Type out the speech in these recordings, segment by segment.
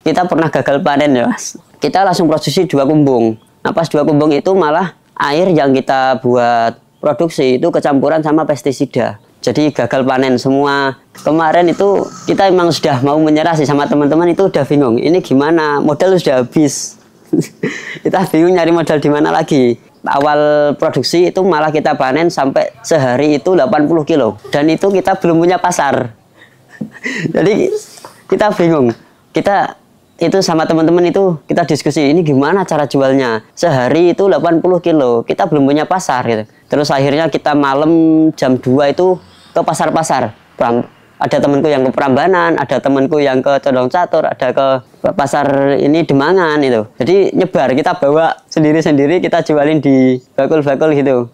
kita pernah gagal panen ya Mas. Kita langsung produksi 2 kumbung. Nah pas 2 kumbung itu malah air yang kita buat produksi itu kecampuran sama pestisida. Jadi gagal panen semua. Kemarin itu kita emang sudah mau menyerah sih sama teman-teman, itu udah bingung. Ini gimana? Modal sudah habis. Kita bingung nyari modal di mana lagi. Awal produksi itu malah kita panen sampai sehari itu 80 kilo. Dan itu kita belum punya pasar. Jadi kita bingung. Kita itu sama teman-teman itu kita diskusi, ini gimana cara jualnya. Sehari itu 80 kilo. Kita belum punya pasar gitu. Terus akhirnya kita malam jam 2 itu ke pasar-pasar. Ada temanku yang ke Prambanan, ada temanku yang ke Condong Catur, ada ke pasar ini Demangan itu. Jadi nyebar, kita bawa sendiri-sendiri, kita jualin di bakul-bakul gitu.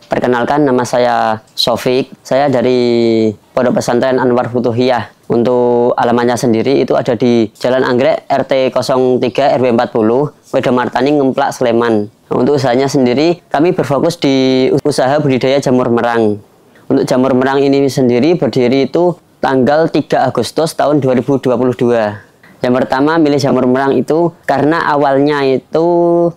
Perkenalkan, nama saya Sofik. Saya dari Pondok Pesantren Anwar Futuhiyah. Untuk alamannya sendiri itu ada di Jalan Anggrek RT 03 RW 40 Wedamartani Ngemplak Sleman. Untuk usahanya sendiri kami berfokus di usaha budidaya jamur merang. Untuk jamur merang ini sendiri berdiri itu tanggal 3 Agustus tahun 2022. Yang pertama milih jamur merang itu karena awalnya itu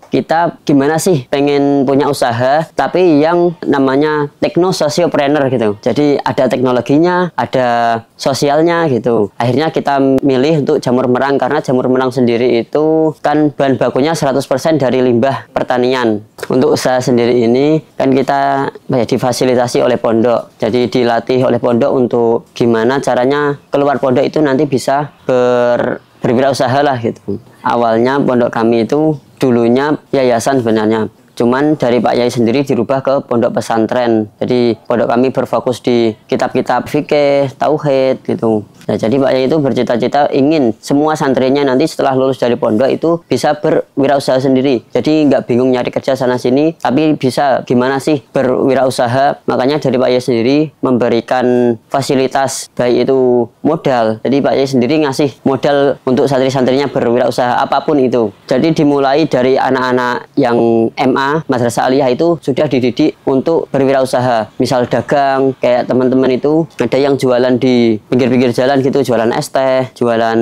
kita gimana sih pengen punya usaha tapi yang namanya tekno sosiopreneur gitu. Jadi ada teknologinya, ada sosialnya gitu. Akhirnya kita milih untuk jamur merang karena jamur merang sendiri itu kan bahan bakunya 100% dari limbah pertanian. Untuk usaha sendiri ini kan kita difasilitasi oleh pondok. Jadi dilatih oleh pondok untuk gimana caranya keluar pondok itu nanti bisa berwirausaha lah gitu. Awalnya pondok kami itu dulunya yayasan sebenarnya. Cuman dari Pak Yai sendiri dirubah ke pondok pesantren. Jadi pondok kami berfokus di kitab-kitab fikih, tauhid gitu. Nah, jadi Pak Yai itu bercita-cita ingin semua santrinya nanti setelah lulus dari pondok itu bisa berwirausaha sendiri. Jadi nggak bingung nyari kerja sana sini, tapi bisa gimana sih berwirausaha. Makanya dari Pak Yai sendiri memberikan fasilitas baik itu modal. Jadi Pak Yai sendiri ngasih modal untuk santri-santrinya berwirausaha apapun itu. Jadi dimulai dari anak-anak yang MA Madrasah Aliyah itu sudah dididik untuk berwirausaha. Misal dagang, kayak teman-teman itu ada yang jualan di pinggir-pinggir jalan gitu, jualan es teh, jualan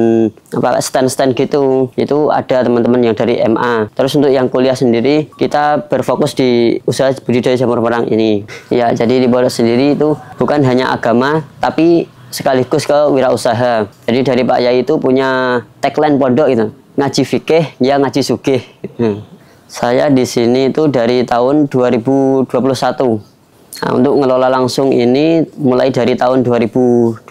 apa stand-stand gitu. Itu ada teman-teman yang dari MA. Terus untuk yang kuliah sendiri kita berfokus di usaha budidaya jamur merang ini. Ya, jadi di pondok sendiri itu bukan hanya agama tapi sekaligus ke wirausaha. Jadi dari Pak Yai itu punya tagline pondok itu, ngaji fikih ya ngaji sugih. Saya di sini itu dari tahun 2021. Nah, untuk ngelola langsung ini mulai dari tahun 2022.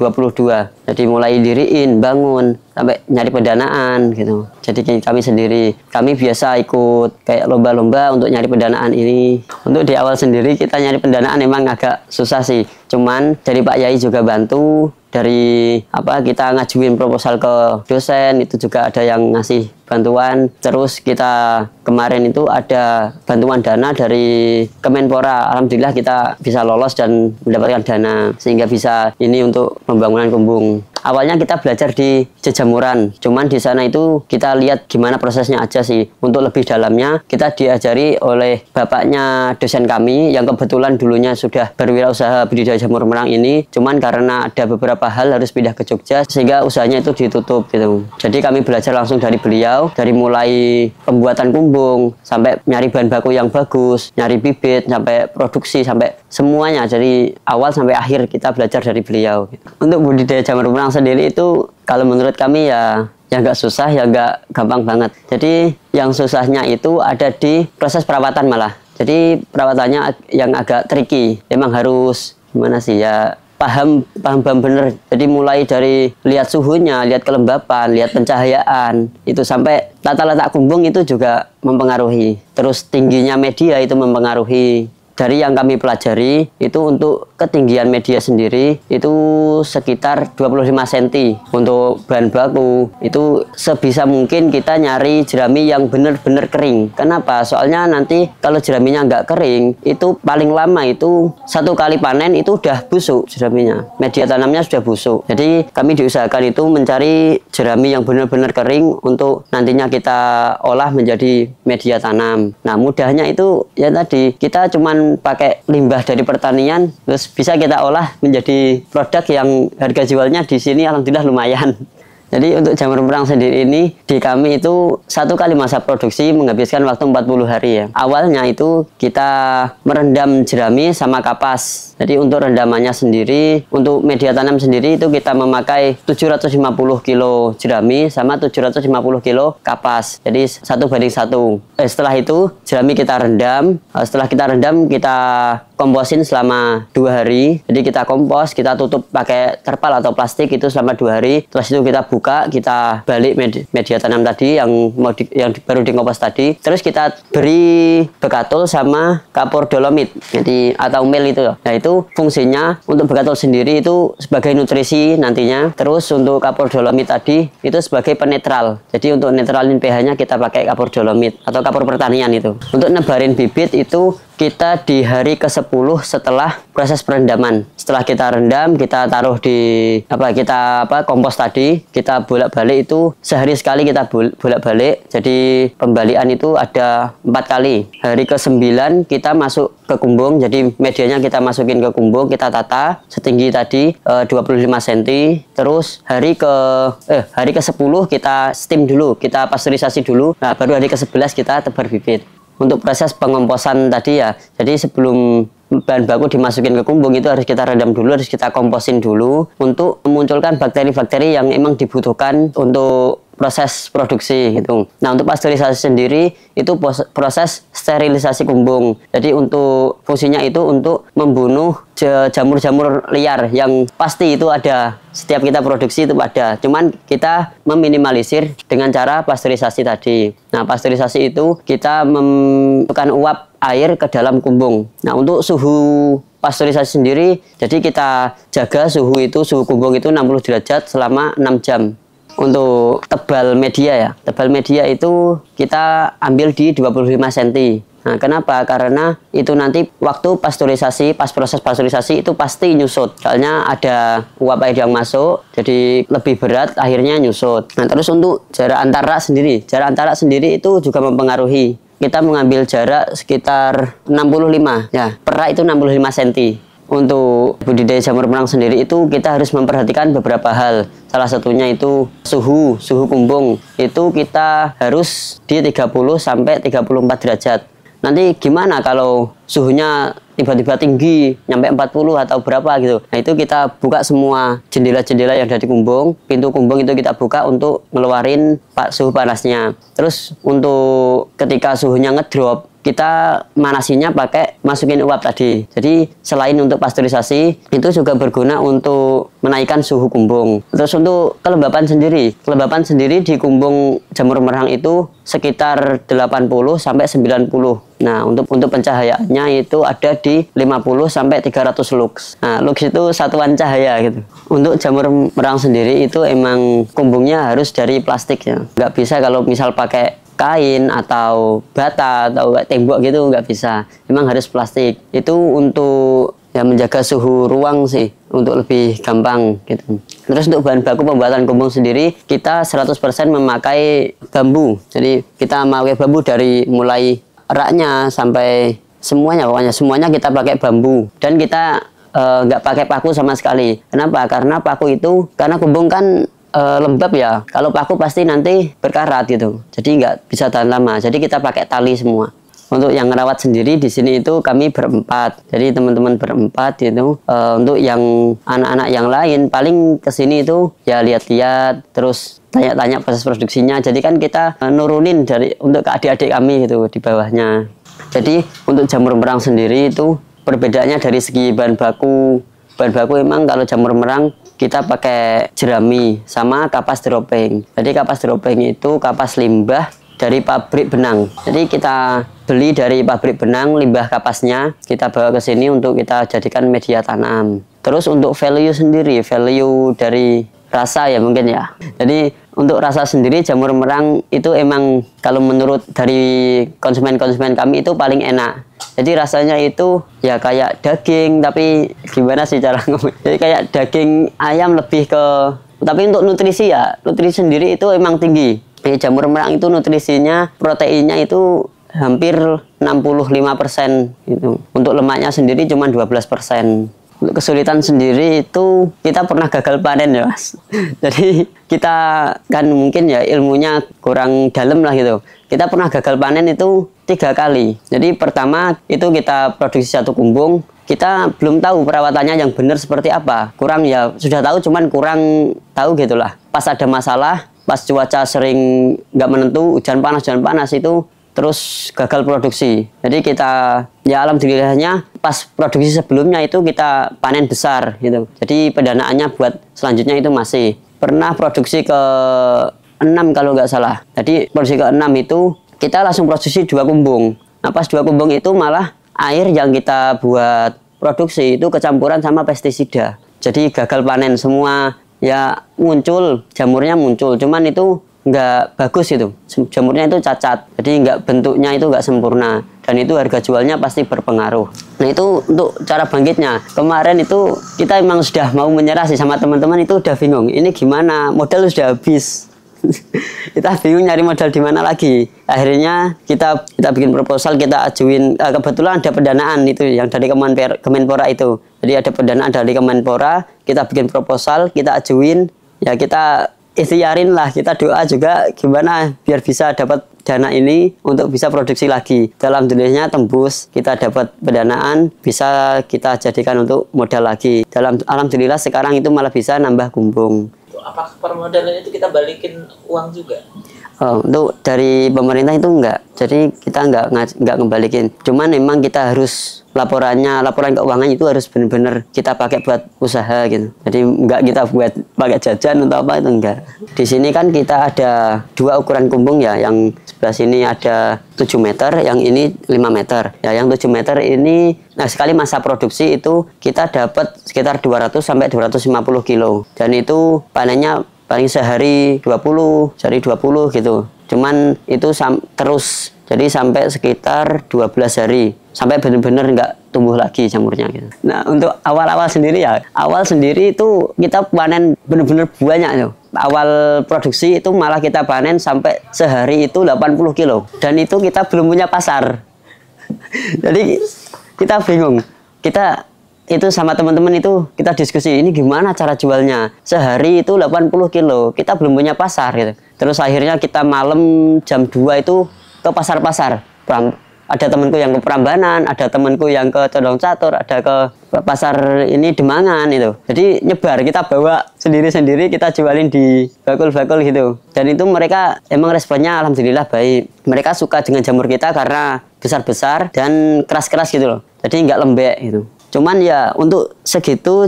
Jadi mulai diriin, bangun, sampai nyari pendanaan gitu. Jadi kami sendiri, kami biasa ikut kayak lomba-lomba untuk nyari pendanaan ini. Untuk di awal sendiri kita nyari pendanaan memang agak susah sih. Cuman dari Pak Yai juga bantu. Dari kita ngajuin proposal ke dosen itu juga ada yang ngasih bantuan. Terus kita kemarin itu ada bantuan dana dari Kemenpora. Alhamdulillah kita bisa lolos dan mendapatkan dana sehingga bisa ini untuk pembangunan kumbung. Awalnya kita belajar di jejamuran, cuman di sana itu kita lihat gimana prosesnya aja sih. Untuk lebih dalamnya kita diajari oleh bapaknya dosen kami yang kebetulan dulunya sudah berwirausaha budidaya jamur merang ini. Cuman karena ada beberapa hal harus pindah ke Jogja sehingga usahanya itu ditutup gitu. Jadi kami belajar langsung dari beliau, dari mulai pembuatan kumbung sampai nyari bahan baku yang bagus, nyari bibit sampai produksi sampai semuanya. Jadi awal sampai akhir kita belajar dari beliau. Untuk budidaya jamur merang sendiri itu kalau menurut kami ya nggak susah, ya nggak gampang banget. Jadi yang susahnya itu ada di proses perawatan malah. Jadi perawatannya yang agak tricky. Emang harus gimana sih ya, paham bener. Jadi mulai dari lihat suhunya, lihat kelembapan, lihat pencahayaan, itu sampai tata letak kumbung itu juga mempengaruhi. Terus tingginya media itu mempengaruhi. dari yang kami pelajari itu untuk ketinggian media sendiri itu sekitar 25 cm. Untuk bahan baku itu sebisa mungkin kita nyari jerami yang benar-benar kering. Kenapa? Soalnya nanti kalau jeraminya nggak kering itu paling lama itu 1 kali panen itu udah busuk jeraminya, media tanamnya sudah busuk. Jadi kami diusahakan itu mencari jerami yang benar-benar kering untuk nantinya kita olah menjadi media tanam. Nah, mudahnya itu ya tadi kita cuman pakai limbah dari pertanian terus bisa kita olah menjadi produk yang harga jualnya di sini alhamdulillah lumayan. Jadi untuk jamur merang sendiri ini di kami itu 1 kali masa produksi menghabiskan waktu 40 hari ya. Awalnya itu kita merendam jerami sama kapas. Jadi untuk rendamannya sendiri, untuk media tanam sendiri itu kita memakai 750 kilo jerami sama 750 kilo kapas. Jadi 1:1. Setelah itu jerami kita rendam. Setelah kita rendam kita komposin selama 2 hari. Jadi kita kompos, kita tutup pakai terpal atau plastik itu selama 2 hari. Terus itu kita buka, kita balik media tanam tadi yang baru dikompos tadi. Terus kita beri bekatul sama kapur dolomit. Jadi atau mil itu. Nah, itu fungsinya untuk bekatul sendiri itu sebagai nutrisi nantinya. Terus untuk kapur dolomit tadi itu sebagai penetral. Jadi untuk netralin pH-nya kita pakai kapur dolomit atau kapur pertanian itu. Untuk nebarin bibit itu kita di hari ke-10 setelah proses perendaman. Setelah kita rendam, kita taruh di kompos tadi, kita bolak-balik itu sehari sekali kita bolak-balik. Jadi pembalian itu ada 4 kali. Hari ke-9 kita masuk ke kumbung, jadi medianya kita masukin ke kumbung, kita tata setinggi tadi 25 cm. Terus hari ke-10 kita steam dulu, kita pasteurisasi dulu. Nah, baru hari ke-11 kita tebar bibit. Untuk proses pengomposan tadi ya, jadi sebelum bahan baku dimasukin ke kumbung itu harus kita rendam dulu, harus kita komposin dulu untuk memunculkan bakteri-bakteri yang emang dibutuhkan untuk proses produksi gitu. Nah, untuk pasteurisasi sendiri itu proses sterilisasi kumbung. Jadi untuk fungsinya itu untuk membunuh jamur-jamur liar yang pasti itu ada, setiap kita produksi itu ada. Cuman kita meminimalisir dengan cara pasteurisasi tadi. Nah, pasteurisasi itu kita memasukkan uap air ke dalam kumbung. Nah, untuk suhu pasteurisasi sendiri, jadi kita jaga suhu kumbung itu 60 derajat selama 6 jam. Untuk tebal media ya, tebal media itu kita ambil di 25 cm. Nah, kenapa? Karena itu nanti waktu pasteurisasi, pas proses pasteurisasi itu pasti nyusut. Soalnya ada uap air yang masuk, jadi lebih berat, akhirnya nyusut. Nah, terus untuk jarak antar rak sendiri itu juga mempengaruhi. Kita mengambil jarak sekitar 65, ya, per rak itu 65 cm. Untuk budidaya jamur merang sendiri itu kita harus memperhatikan beberapa hal. Salah satunya itu suhu kumbung. Itu kita harus di 30 sampai 34 derajat. Nanti gimana kalau suhunya tiba-tiba tinggi, nyampe 40 atau berapa gitu. Nah, itu kita buka semua jendela-jendela yang ada di kumbung. Pintu kumbung itu kita buka untuk ngeluarin suhu panasnya. Terus untuk ketika suhunya ngedrop, kita manasinya pakai masukin uap tadi. Jadi selain untuk pasteurisasi, itu juga berguna untuk menaikkan suhu kumbung. Terus untuk kelembapan sendiri di kumbung jamur merang itu sekitar 80 sampai 90. Nah, untuk pencahayaannya itu ada di 50 sampai 300 lux. Nah, lux itu satuan cahaya gitu. Untuk jamur merang sendiri itu emang kumbungnya harus dari plastik ya. Nggak bisa kalau misal pakai kain atau bata atau tembok gitu, nggak bisa. Memang harus plastik. Itu untuk ya menjaga suhu ruang sih, untuk lebih gampang gitu. Terus untuk bahan baku pembuatan kumbung sendiri kita 100% memakai bambu. Jadi kita memakai bambu dari mulai raknya sampai semuanya, pokoknya semuanya kita pakai bambu. Dan kita nggak pakai paku sama sekali. Kenapa? Karena paku itu, karena kumbung kan lembab ya, kalau paku pasti nanti berkarat gitu, jadi nggak bisa tahan lama. Jadi kita pakai tali semua. Untuk yang ngerawat sendiri di sini itu kami berempat, jadi teman-teman berempat itu. Untuk yang anak-anak yang lain paling kesini itu ya lihat-lihat, terus tanya-tanya proses produksinya. Jadi kan kita nurunin untuk ke adik-adik kami gitu di bawahnya. Jadi untuk jamur merang sendiri itu perbedaannya dari segi bahan baku. Bahan baku emang kalau jamur merang kita pakai jerami sama kapas droping. Jadi kapas droping itu kapas limbah dari pabrik benang. Jadi kita beli dari pabrik benang, limbah kapasnya kita bawa ke sini untuk kita jadikan media tanam. Terus untuk value sendiri, value dari rasa ya mungkin ya. Jadi untuk rasa sendiri jamur merang itu emang kalau menurut dari konsumen-konsumen kami itu paling enak. Jadi rasanya itu ya kayak daging, tapi gimana sih cara ngomong? Jadi kayak daging ayam lebih ke, tapi untuk nutrisi ya, nutrisi sendiri itu emang tinggi. Jamur merang itu nutrisinya, proteinnya itu hampir 65% gitu. Untuk lemaknya sendiri cuma 12%. Untuk kesulitan sendiri itu kita pernah gagal panen ya Mas. Jadi kita kan mungkin ya ilmunya kurang dalam lah gitu. Kita pernah gagal panen itu 3 kali. Jadi pertama itu kita produksi 1 kumbung, kita belum tahu perawatannya yang benar seperti apa. Kurang ya, sudah tahu cuman kurang tahu gitulah. Pas ada masalah, pas cuaca sering nggak menentu, hujan panas itu terus gagal produksi. Jadi kita ya alhamdulillahnya pas produksi sebelumnya itu kita panen besar gitu. Jadi pendanaannya buat selanjutnya itu masih. Pernah produksi ke 6 kalau nggak salah. Jadi produksi ke 6 itu kita langsung produksi 2 kumbung. Nah pas 2 kumbung itu malah air yang kita buat produksi itu kecampuran sama pestisida. Jadi gagal panen semua, ya muncul, jamurnya muncul. Cuman itu nggak bagus itu, jamurnya itu cacat, jadi nggak, bentuknya itu nggak sempurna, dan itu harga jualnya pasti berpengaruh. Nah itu untuk cara bangkitnya. Kemarin itu kita emang sudah mau menyerah sih sama teman-teman, itu udah bingung ini gimana, modal sudah habis. Kita bingung nyari modal di mana lagi. Akhirnya kita bikin proposal, kita ajuin, kebetulan ada pendanaan itu yang dari Kemenpora itu. Jadi ada pendanaan dari Kemenpora, kita bikin proposal, kita ajuin, ya kita ikhtiarin lah, kita doa juga gimana biar bisa dapat dana ini untuk bisa produksi lagi. Alhamdulillahnya tembus, kita dapat pendanaan, bisa kita jadikan untuk modal lagi. Alhamdulillah sekarang itu malah bisa nambah kumbung. Apakah permodalan itu kita balikin uang juga? Untuk dari pemerintah itu enggak, jadi kita enggak ngembalikin. Cuman memang kita harus laporan keuangan itu harus benar-benar kita pakai buat usaha gitu. Jadi enggak kita buat pakai jajan atau apa, itu enggak. Di sini kan kita ada 2 ukuran kumbung ya, yang sebelah sini ada 7 meter, yang ini 5 meter. Ya yang 7 meter ini, nah sekali masa produksi itu kita dapat sekitar 200 sampai 250 kilo. Dan itu panennya paling sehari 20 gitu. Cuman itu terus, jadi sampai sekitar 12 hari sampai benar-benar nggak tumbuh lagi jamurnya gitu. Nah untuk awal-awal sendiri ya, awal sendiri itu kita panen benar-benar banyak tuh. Awal produksi itu malah kita panen sampai sehari itu 80 kilo, dan itu kita belum punya pasar. Jadi kita bingung, kita itu sama teman-teman itu kita diskusi, ini gimana cara jualnya, sehari itu 80 kilo, kita belum punya pasar gitu. Terus akhirnya kita malam jam 2 itu ke pasar-pasar. Ada temanku yang ke Prambanan, ada temanku yang ke Condong Catur, ada ke pasar ini Demangan itu. Jadi nyebar, kita bawa sendiri-sendiri, kita jualin di bakul-bakul gitu. Dan itu mereka emang responnya alhamdulillah baik. Mereka suka dengan jamur kita karena besar-besar dan keras-keras gitu loh. Jadi nggak lembek gitu. Cuman ya untuk segitu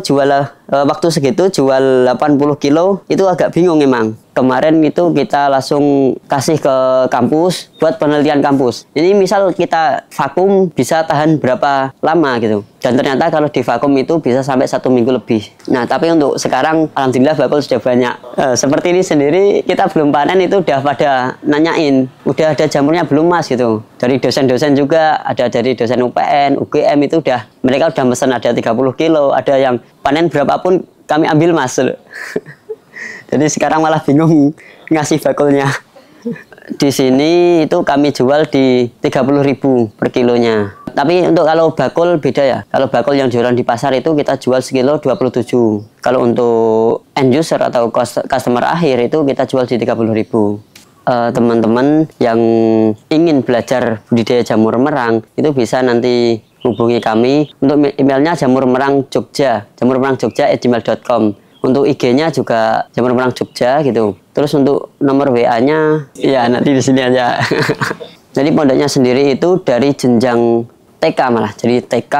waktu segitu jual 80 kilo itu agak bingung emang. Kemarin itu kita langsung kasih ke kampus buat penelitian kampus. Jadi misal kita vakum bisa tahan berapa lama gitu. Dan ternyata kalau di vakum itu bisa sampai 1 minggu lebih. Nah tapi untuk sekarang alhamdulillah bakul sudah banyak. Seperti ini sendiri kita belum panen itu udah pada nanyain, udah ada jamurnya belum Mas gitu. Dari dosen-dosen juga, ada dari dosen UPN, UGM itu mereka udah mesen ada 30 kilo, ada yang panen berapapun kami ambil Mas. Jadi sekarang malah bingung ngasih bakulnya. Di sini itu kami jual di 30.000 per kilonya. Tapi untuk kalau bakul beda ya. Kalau bakul yang jualan di pasar itu kita jual sekilo 27. Kalau untuk end user atau customer akhir itu kita jual di 30.000. Teman-teman yang ingin belajar budidaya jamur merang itu bisa nanti hubungi kami. Untuk emailnya jamurmerang@gmail.com. Untuk IG-nya juga Jamur Merang Jogja gitu. Terus untuk nomor WA-nya ya nanti di sini aja. Jadi pondoknya sendiri itu dari jenjang TK malah. Jadi TK,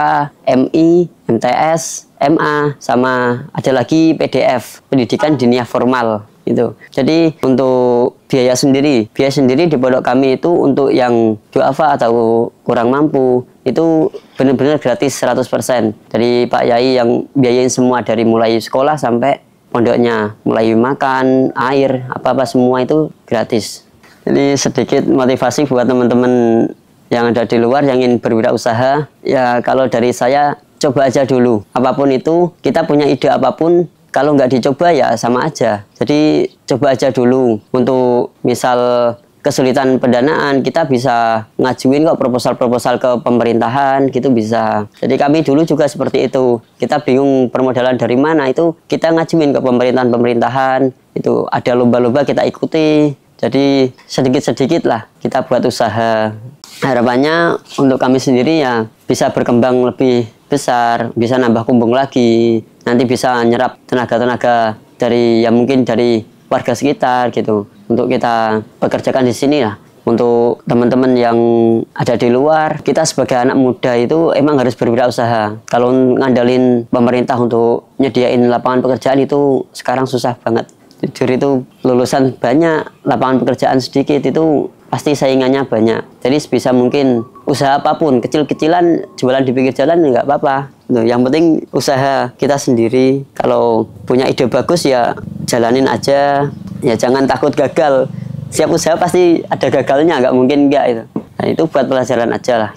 MI, MTS, MA, sama ada lagi PDF, pendidikan diniyah formal gitu. Jadi untuk biaya sendiri. Biaya sendiri di pondok kami itu untuk yang duafa atau kurang mampu itu benar-benar gratis 100%. Dari Pak Yai yang biayain semua dari mulai sekolah sampai pondoknya, mulai makan, air, apa-apa semua itu gratis. Jadi sedikit motivasi buat teman-teman yang ada di luar yang ingin berwirausaha. Ya kalau dari saya, coba aja dulu. Apapun itu, kita punya ide apapun, kalau nggak dicoba ya sama aja. Jadi coba aja dulu. Untuk misal kesulitan pendanaan, kita bisa ngajuin kok proposal-proposal ke pemerintahan, gitu bisa. Jadi kami dulu juga seperti itu. Kita bingung permodalan dari mana, itu kita ngajuin ke pemerintahan-pemerintahan. Itu ada lomba-lomba kita ikuti. Jadi sedikit-sedikit lah kita buat usaha. Harapannya untuk kami sendiri ya bisa berkembang lebih besar, bisa nambah kumbung lagi, nanti bisa nyerap tenaga-tenaga dari ya mungkin dari warga sekitar gitu, untuk kita pekerjakan di sini lah. Untuk teman-teman yang ada di luar, kita sebagai anak muda itu emang harus berwirausaha. Kalau ngandalin pemerintah untuk nyediain lapangan pekerjaan itu sekarang susah banget. Jujur itu lulusan banyak, lapangan pekerjaan sedikit, itu pasti saingannya banyak. Jadi sebisa mungkin usaha apapun, kecil-kecilan jualan di pinggir jalan nggak apa-apa. Yang penting usaha kita sendiri. Kalau punya ide bagus ya jalanin aja, ya jangan takut gagal. Siap usaha pasti ada gagalnya, nggak mungkin nggak itu. Nah, itu buat pelajaran aja lah.